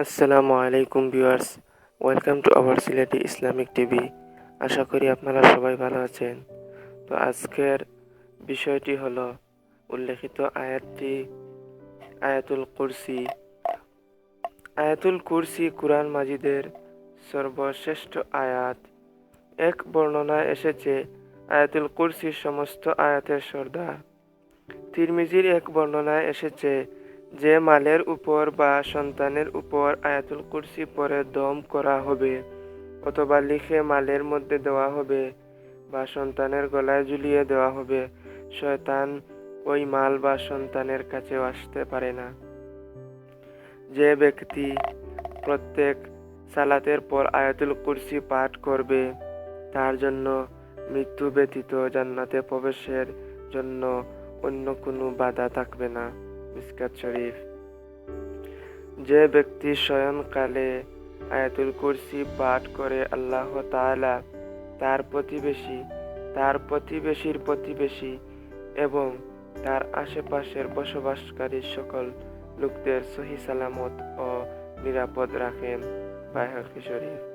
আসসালামু আলাইকুম viewers, welcome to our Sylheti Islamic TV. আশা করি আপনারা সবাই ভালো আছেন। তো আজকের বিষয়টি হলো উল্লেখিত আয়াতটি আয়াতুল কুরসি। আয়াতুল কুরসি কুরআন মাজিদের সর্বশ্রেষ্ঠ আয়াত। এক বর্ণনায় এসেছে আয়াতুল কুরসি সমস্ত আয়াতের সর্দার। তিরমিজির এক বর্ণনায় এসেছে যে মালের উপর বা সন্তানের উপর আয়াতুল কুরসি পড়ে দম করা হবে অথবা লিখে মালের মধ্যে দেওয়া হবে বা সন্তানের গলায় ঝুলিয়ে দেওয়া হবে, শয়তান ওই মাল বা সন্তানের কাছেও আসতে পারে না। যে ব্যক্তি প্রত্যেক সালাতের পর আয়াতুল কুরসি পাঠ করবে তার জন্য মৃত্যু ব্যতীত জান্নাতে প্রবেশের জন্য অন্য কোনো বাধা থাকবে না। মিসকাত শরীফ। যে ব্যক্তি শয়নকালে আয়াতুল কুরসি পাঠ করে আল্লাহ তাআলা তার প্রতিবেশী, তার প্রতিবেশীর প্রতিবেশী এবং তার আশেপাশের বসবাসকারী সকল লোকদের সহি সালামত ও নিরাপদ রাখেন। বাইহাকী শরীফ।